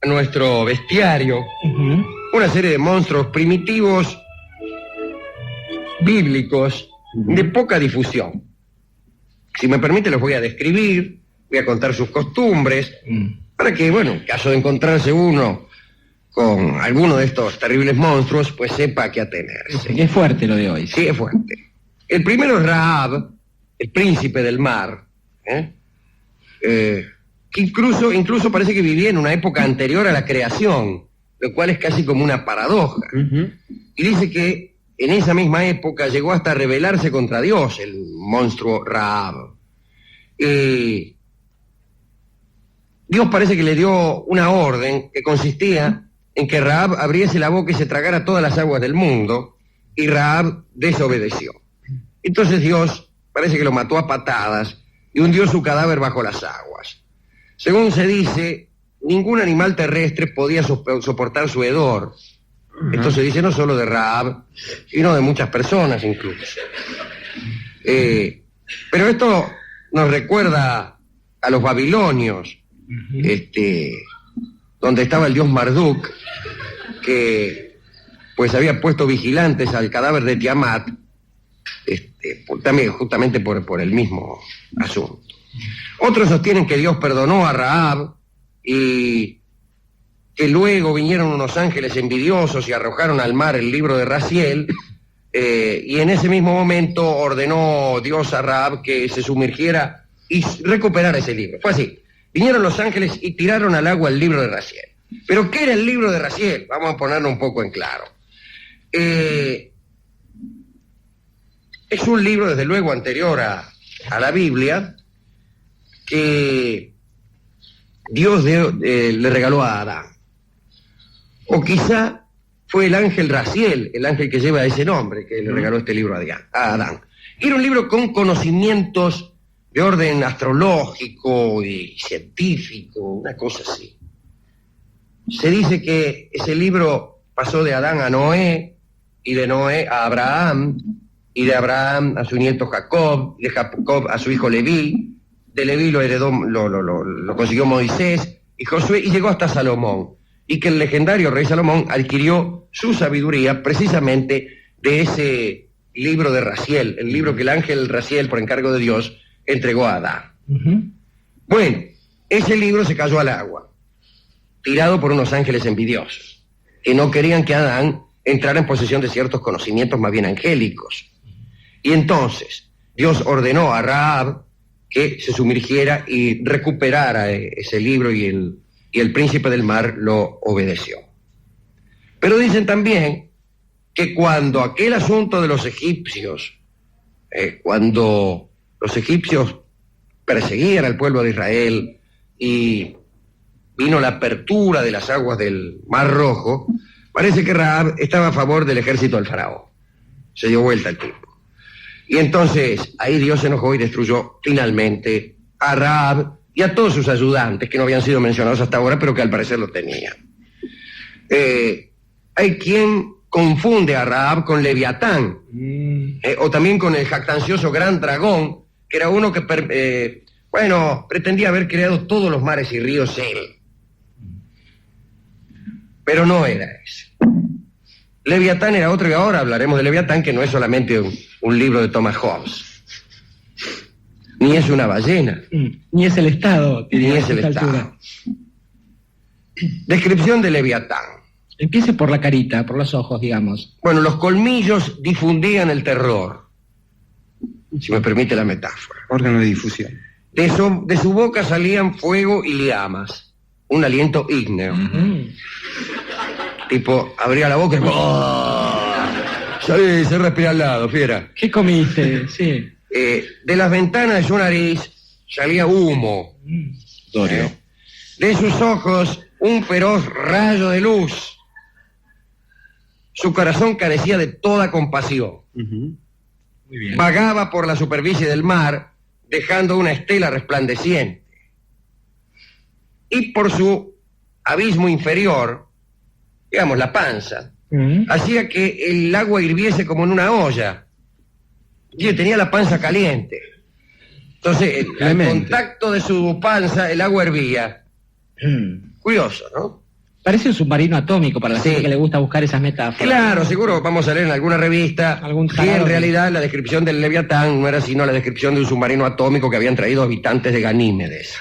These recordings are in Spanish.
a nuestro bestiario una serie de monstruos primitivos, bíblicos, de poca difusión. Si me permite, los voy a describir, voy a contar sus costumbres, para que, bueno, en caso de encontrarse uno con alguno de estos terribles monstruos, pues sepa a qué atenerse. Es fuerte lo de hoy. Sí, es fuerte. El primero es Rahab, el príncipe del mar, que incluso parece que vivía en una época anterior a la creación, lo cual es casi como una paradoja. Y dice que en esa misma época llegó hasta rebelarse contra Dios, el monstruo Rahab. Dios parece que le dio una orden que consistía en que Rahab abriese la boca y se tragara todas las aguas del mundo, y Rahab desobedeció. Entonces Dios parece que lo mató a patadas y hundió su cadáver bajo las aguas. Según se dice, ningún animal terrestre podía soportar su hedor. Esto se dice no solo de Rahab, sino de muchas personas incluso. Pero esto nos recuerda a los babilonios, donde estaba el dios Marduk, que pues había puesto vigilantes al cadáver de Tiamat, también justamente por el mismo asunto. Otros sostienen que Dios perdonó a Rahab y que luego vinieron unos ángeles envidiosos y arrojaron al mar el libro de Raziel, y en ese mismo momento ordenó Dios a Rahab que se sumergiera y recuperara ese libro. Fue así. Vinieron los ángeles y tiraron al agua el libro de Raziel. ¿Pero qué era el libro de Raziel? Vamos a ponerlo un poco en claro. Es un libro, desde luego, anterior a la Biblia, que Dios le regaló a Adán. O quizá fue el ángel Raziel, el ángel que lleva ese nombre, que le regaló este libro a Adán. Era un libro con conocimientos de orden astrológico y científico, una cosa así. Se dice que ese libro pasó de Adán a Noé, y de Noé a Abraham, y de Abraham a su nieto Jacob, y de Jacob a su hijo Leví, de Leví lo heredó, lo consiguió Moisés y Josué, y llegó hasta Salomón, y que el legendario rey Salomón adquirió su sabiduría precisamente de ese libro de Raziel, el libro que el ángel Raziel, por encargo de Dios, entregó a Adán. Bueno, ese libro se cayó al agua, tirado por unos ángeles envidiosos, que no querían que Adán entrara en posesión de ciertos conocimientos más bien angélicos. Y entonces Dios ordenó a Rahab que se sumergiera y recuperara ese libro, y el príncipe del mar lo obedeció. Pero dicen también que cuando aquel asunto de los egipcios, cuando los egipcios perseguían al pueblo de Israel y vino la apertura de las aguas del Mar Rojo, parece que Rahab estaba a favor del ejército del faraón. Se dio vuelta el tiempo. Y entonces ahí Dios se enojó y destruyó finalmente a Rahab y a todos sus ayudantes, que no habían sido mencionados hasta ahora, pero que al parecer lo tenían. Hay quien confunde a Rahab con Leviatán, o también con el jactancioso gran dragón, que era uno que, pretendía haber creado todos los mares y ríos él. Pero no era ese. Leviatán era otro, y ahora hablaremos de Leviatán, que no es solamente un libro de Thomas Hobbes, ni es una ballena, ni es el Estado, ni es el Estado. Descripción de Leviatán. Empiece por la carita, por los ojos, digamos. Bueno, los colmillos difundían el terror, si me permite la metáfora. Órgano de difusión. De su boca salían fuego y llamas, un aliento ígneo. Tipo, abría la boca y... Se respira al lado, fiera. ¿Qué comiste? Sí. De las ventanas de su nariz salía humo. Dorio. De sus ojos, un feroz rayo de luz. Su corazón carecía de toda compasión. Muy bien. Vagaba por la superficie del mar, dejando una estela resplandeciente. Y por su abismo inferior, digamos, la panza, hacía que el agua hirviese como en una olla. Y tenía la panza caliente. Entonces, al contacto de su panza, el agua hervía. Curioso, ¿no? Parece un submarino atómico para la Sí. gente que le gusta buscar esas metáforas. Claro, seguro vamos a leer en alguna revista Algún que tarado en que- realidad la descripción del Leviatán no era sino la descripción de un submarino atómico que habían traído habitantes de Ganímedes.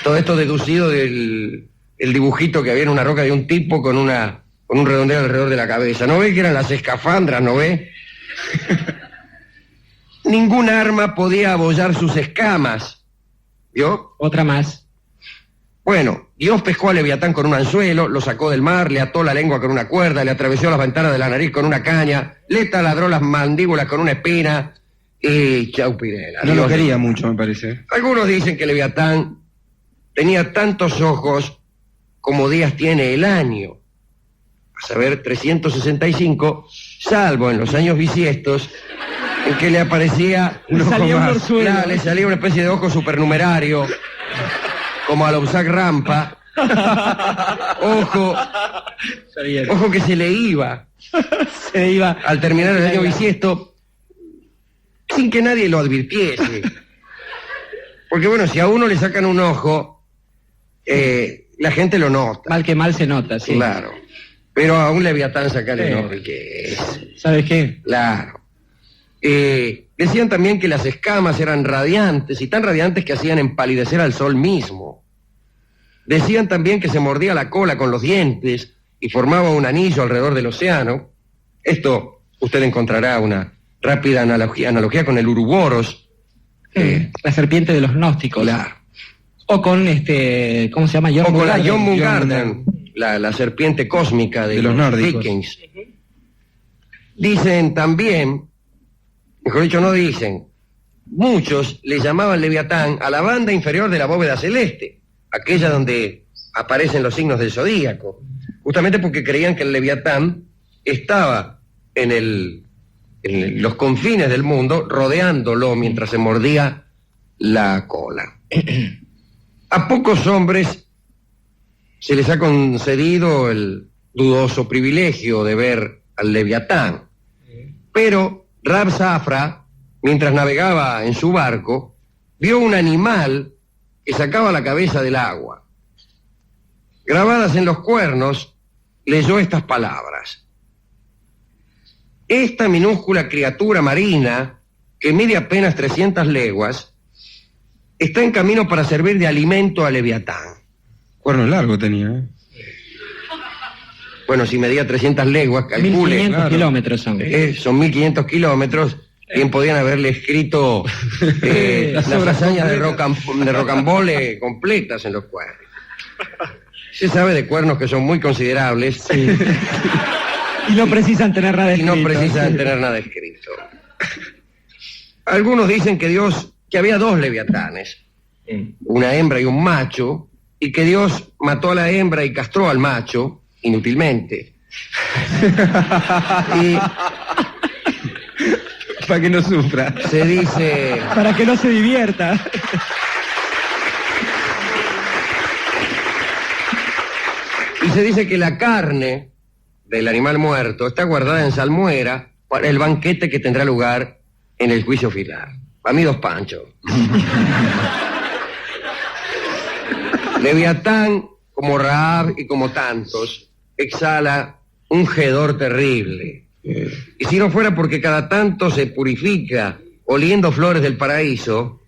Todo esto deducido del el dibujito que había en una roca de un tipo con un redondeo alrededor de la cabeza. ¿No ve que eran las escafandras, no ve? Ningún arma podía abollar sus escamas. ¿Vio? Otra más. Bueno, Dios pescó a Leviatán con un anzuelo, lo sacó del mar, le ató la lengua con una cuerda, le atravesó las ventanas de la nariz con una caña, le taladró las mandíbulas con una espina y chau Pirela. No lo Dios. quería mucho, me parece. Algunos dicen que Leviatán tenía tantos ojos como días tiene el año, a saber 365, salvo en los años bisiestos en que le aparecía Un ojo Salía un más. orzuelo. claro, le salía una especie de ojo supernumerario, como a Lausac Rampa. Ojo, ojo que se le iba Se iba. al terminar el año bisiesto sin que nadie lo advirtiese. Porque bueno, si a uno le sacan un ojo, la gente lo nota, Mal que mal se nota, sí. claro. Pero a un Leviatán sacarle Sí. un ojo, ¿y qué es? ¿Sabes qué? Claro. Decían también que las escamas eran radiantes, y tan radiantes que hacían empalidecer al sol mismo. Decían también que se mordía la cola con los dientes y formaba un anillo alrededor del océano. Esto usted encontrará una rápida analogía con el Uruboros. La serpiente de los gnósticos. Claro. O con ¿cómo se llama? O con la Jormungandr. John Mungarden, la serpiente cósmica de los nórdicos. Vikings. Dicen también, mejor dicho, no dicen, muchos le llamaban Leviatán a la banda inferior de la bóveda celeste, aquella donde aparecen los signos del zodíaco, justamente porque creían que el Leviatán estaba en los confines del mundo, rodeándolo mientras se mordía la cola. A pocos hombres se les ha concedido el dudoso privilegio de ver al Leviatán, pero Rab Safra, mientras navegaba en su barco, vio un animal que sacaba la cabeza del agua. Grabadas en los cuernos, leyó estas palabras: esta minúscula criatura marina, que mide apenas 300 leguas, está en camino para servir de alimento a Leviatán. Cuerno largo tenía, ¿eh? Bueno, si medía 300 leguas, calcule. 1500 claro. kilómetros son. Son 1500 kilómetros. Bien podían haberle escrito las hazañas de Rocambole completas en los cuernos. Se sabe de cuernos que son muy considerables Y no precisan tener nada y no escrito. precisan tener nada escrito. Algunos dicen que había dos leviatanes, una hembra y un macho, y que Dios mató a la hembra y castró al macho, inútilmente. Y Para que no sufra. se dice... Para que no se divierta. Y se dice que la carne del animal muerto está guardada en salmuera para el banquete que tendrá lugar en el juicio final. Para mí 2 panchos. Leviatán, como Rahab y como tantos, exhala un hedor terrible. Y si no fuera porque cada tanto se purifica oliendo flores del paraíso,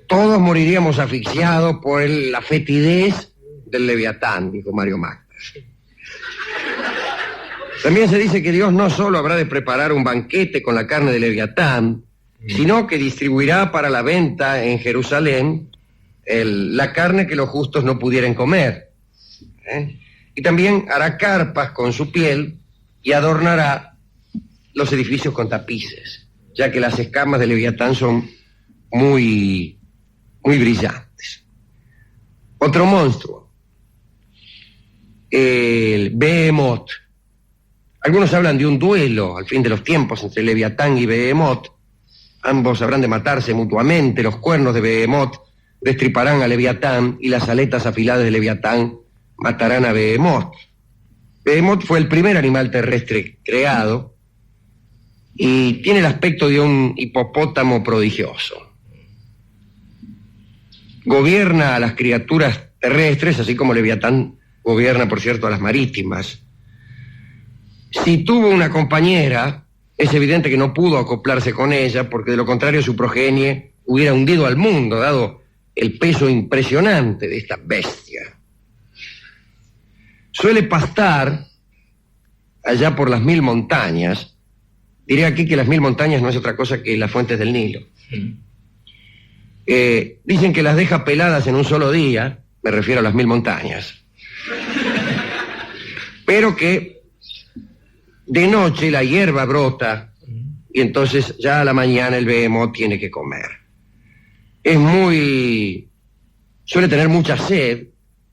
todos moriríamos asfixiados por la fetidez del Leviatán, dijo Mario Magdas. También se dice que Dios no solo habrá de preparar un banquete con la carne de Leviatán, sino que distribuirá para la venta en Jerusalén la carne que los justos no pudieran comer. Y también hará carpas con su piel y adornará los edificios con tapices, ya que las escamas de Leviatán son muy, muy brillantes. Otro monstruo, el Behemoth. Algunos hablan de un duelo al fin de los tiempos entre Leviatán y Behemoth. Ambos habrán de matarse mutuamente. Los cuernos de Behemoth destriparán a Leviatán y las aletas afiladas de Leviatán matarán a Behemoth. Behemoth fue el primer animal terrestre creado y tiene el aspecto de un hipopótamo prodigioso. Gobierna a las criaturas terrestres, así como Leviatán gobierna, por cierto, a las marítimas. Si tuvo una compañera, es evidente que no pudo acoplarse con ella, porque de lo contrario su progenie hubiera hundido al mundo, dado el peso impresionante de esta bestia. Suele pastar allá por las 1000 montañas. Diré aquí que las 1000 montañas no es otra cosa que las fuentes del Nilo. Dicen que las deja peladas en un solo día, me refiero a las 1000 montañas, pero que de noche la hierba brota y entonces ya a la mañana el behemoth tiene que comer. Suele tener mucha sed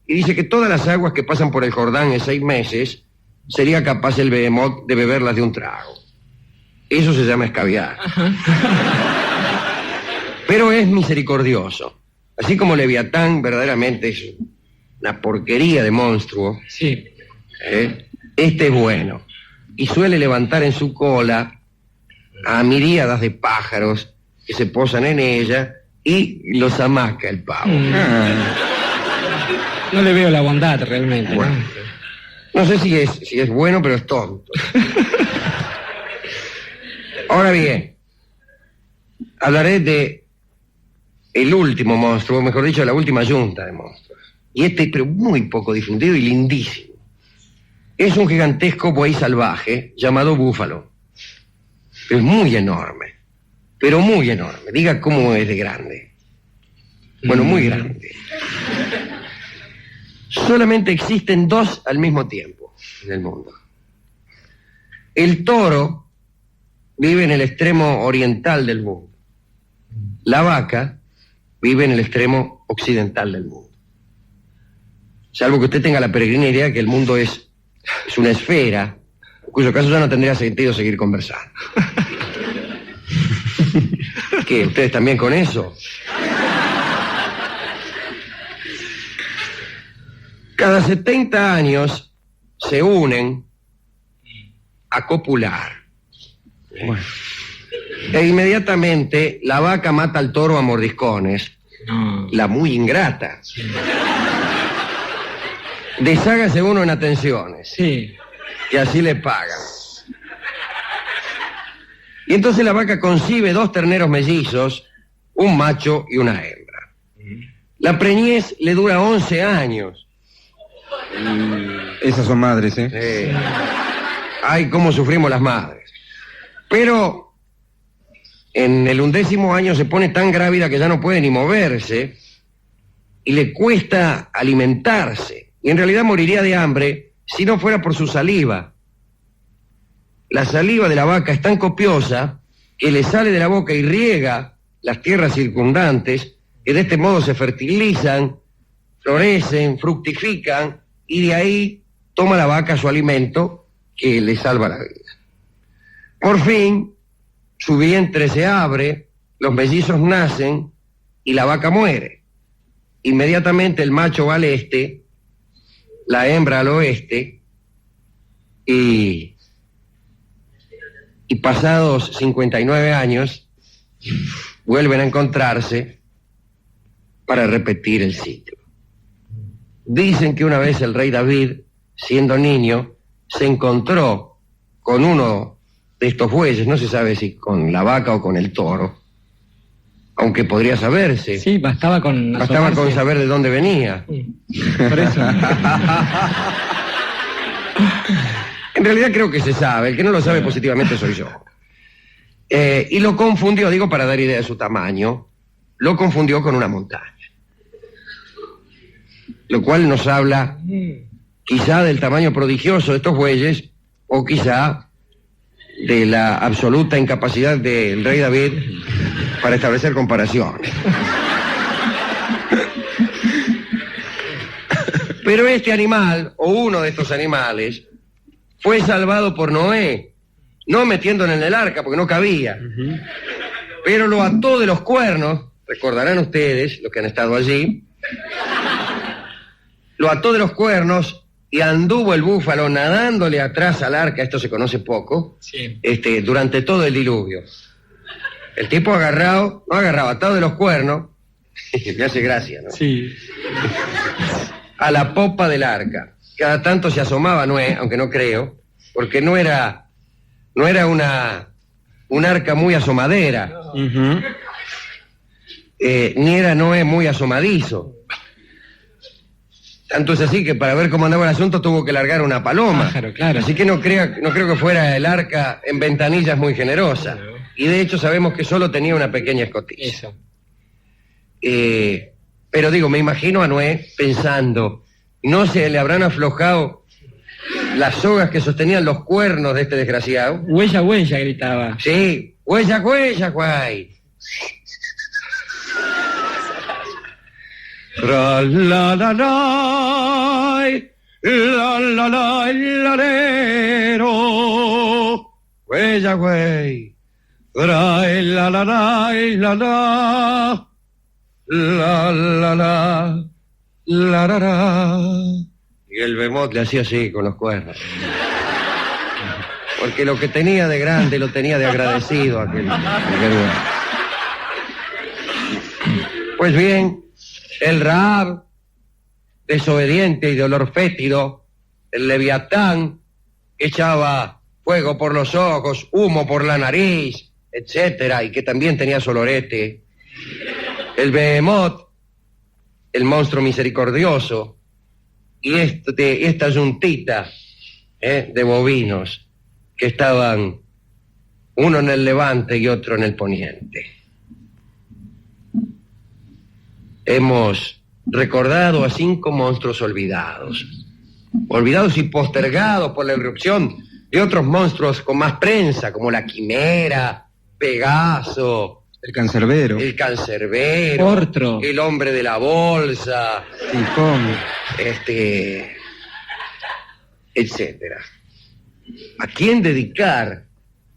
y dice que todas las aguas que pasan por el Jordán en 6 meses sería capaz el behemoth de beberlas de un trago. Eso se llama escabiar. Pero es misericordioso. Así como Leviatán verdaderamente es una porquería de monstruo, Sí. este es bueno. Y suele levantar en su cola a miríadas de pájaros que se posan en ella y los amaca el pavo. No le veo la bondad realmente. Bueno. No sé si es bueno, pero es tonto. Ahora bien, hablaré de el último monstruo, mejor dicho, la última yunta de monstruos. Y pero muy poco difundido y lindísimo. Es un gigantesco buey salvaje llamado búfalo. Es muy enorme, pero muy enorme. Diga cómo es de grande. Bueno, muy grande. Solamente existen 2 al mismo tiempo en el mundo. El toro vive en el extremo oriental del mundo. La vaca vive en el extremo occidental del mundo. Salvo que usted tenga la peregrina idea que el mundo es una esfera, en cuyo caso ya no tendría sentido seguir conversando. ¿Qué? ¿Ustedes también con eso? Cada 70 años se unen a copular. Bueno. E inmediatamente la vaca mata al toro a mordiscones. No. La muy ingrata. Deshágase uno en atenciones. Sí. Y así le pagan. Y entonces la vaca concibe 2 terneros mellizos, un macho y una hembra. La preñez le dura 11 años. Esas son madres, ¿eh? Ay, cómo sufrimos las madres. Pero en el 11º año se pone tan grávida que ya no puede ni moverse y le cuesta alimentarse. Y en realidad moriría de hambre si no fuera por su saliva. La saliva de la vaca es tan copiosa que le sale de la boca y riega las tierras circundantes, que de este modo se fertilizan, florecen, fructifican, y de ahí toma la vaca su alimento que le salva la vida. Por fin, su vientre se abre, los mellizos nacen y la vaca muere. Inmediatamente el macho va al este, la hembra al oeste, y pasados 59 años vuelven a encontrarse para repetir el ciclo. Dicen que una vez el rey David, siendo niño, se encontró con uno de estos bueyes, no se sabe si con la vaca o con el toro, aunque podría saberse. Sí, bastaba con saber de dónde venía. Sí. Por eso. En realidad creo que se sabe, el que no lo sabe positivamente soy yo. Y lo confundió, digo para dar idea de su tamaño, lo confundió con una montaña. Lo cual nos habla quizá del tamaño prodigioso de estos bueyes o quizá de la absoluta incapacidad del rey David para establecer comparaciones. Pero este animal, o uno de estos animales, fue salvado por Noé, no metiéndolo en el arca porque no cabía, pero lo ató de los cuernos, recordarán ustedes, los que han estado allí, lo ató de los cuernos y anduvo el búfalo nadándole atrás al arca, esto se conoce poco, Sí. Durante todo el diluvio. El tipo atado de los cuernos, me hace gracia, ¿no? Sí. a la popa del arca. Cada tanto se asomaba Noé, aunque no creo, porque no era un arca muy asomadera, Ujú. ni era Noé muy asomadizo. Tanto es así que para ver cómo andaba el asunto tuvo que largar una paloma. Pájaro, claro. Así que no creo que fuera el arca en ventanillas muy generosa. Y de hecho sabemos que solo tenía una pequeña escotilla. Eso. Pero digo, me imagino a Noé pensando, ¿no se le habrán aflojado las sogas que sostenían los cuernos de este desgraciado? Huella, huella, gritaba. Sí, huella, huella, guay. Tra la la la, la lero, huella, güey. Tra la la la, la la la. Y el bemot le hacía así con los cuernos. Porque lo que tenía de grande lo tenía de agradecido aquel güey. Pues bien, el Rahab, desobediente y de olor fétido, el Leviatán, que echaba fuego por los ojos, humo por la nariz, etcétera, y que también tenía solorete, el Behemoth, el monstruo misericordioso, y esta yuntita de bovinos que estaban uno en el levante y otro en el poniente. Hemos recordado a 5 monstruos olvidados y postergados por la irrupción de otros monstruos con más prensa, como la quimera, Pegaso, El cancerbero. el cancerbero, Ortro. el hombre de la bolsa, Tifón. etcétera. ¿A quién dedicar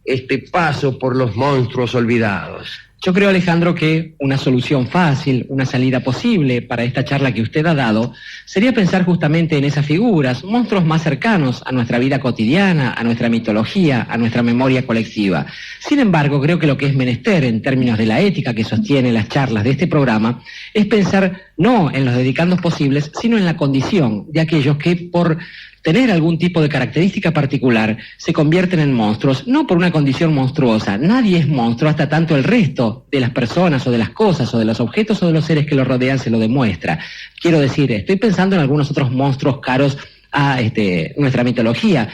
este paso por los monstruos olvidados? Yo creo, Alejandro, que una solución fácil, una salida posible para esta charla que usted ha dado, sería pensar justamente en esas figuras, monstruos más cercanos a nuestra vida cotidiana, a nuestra mitología, a nuestra memoria colectiva. Sin embargo, creo que lo que es menester en términos de la ética que sostiene las charlas de este programa es pensar no en los dedicandos posibles, sino en la condición de aquellos que por tener algún tipo de característica particular se convierten en monstruos, no por una condición monstruosa. Nadie es monstruo hasta tanto el resto de las personas o de las cosas o de los objetos o de los seres que lo rodean se lo demuestra. Quiero decir, estoy pensando en algunos otros monstruos caros a nuestra mitología.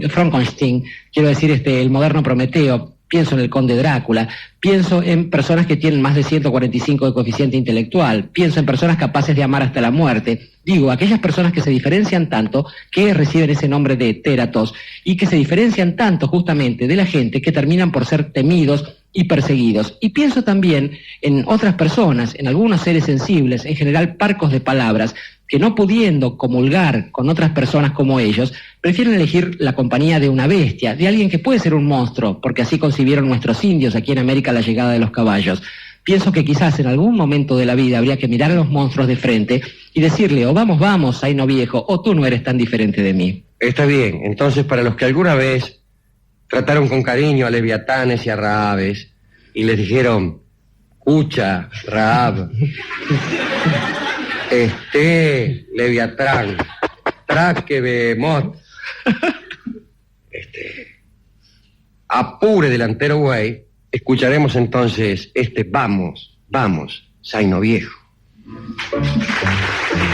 Frankenstein, quiero decir, el moderno Prometeo. Pienso en el conde Drácula, pienso en personas que tienen más de 145 de coeficiente intelectual, pienso en personas capaces de amar hasta la muerte. Digo, aquellas personas que se diferencian tanto, que reciben ese nombre de tératos, y que se diferencian tanto justamente de la gente que terminan por ser temidos y perseguidos. Y pienso también en otras personas, en algunos seres sensibles, en general parcos de palabras, que no pudiendo comulgar con otras personas como ellos, prefieren elegir la compañía de una bestia, de alguien que puede ser un monstruo, porque así concibieron nuestros indios aquí en América la llegada de los caballos. Pienso que quizás en algún momento de la vida habría que mirar a los monstruos de frente y decirle, o vamos, vamos, Zaino viejo, o tú no eres tan diferente de mí. Está bien, entonces para los que alguna vez trataron con cariño a leviatanes y a rahabes y les dijeron, escucha, Rahab, Leviatán, traque Behemoth, apure delantero güey, escucharemos entonces vamos, vamos, Zaino viejo.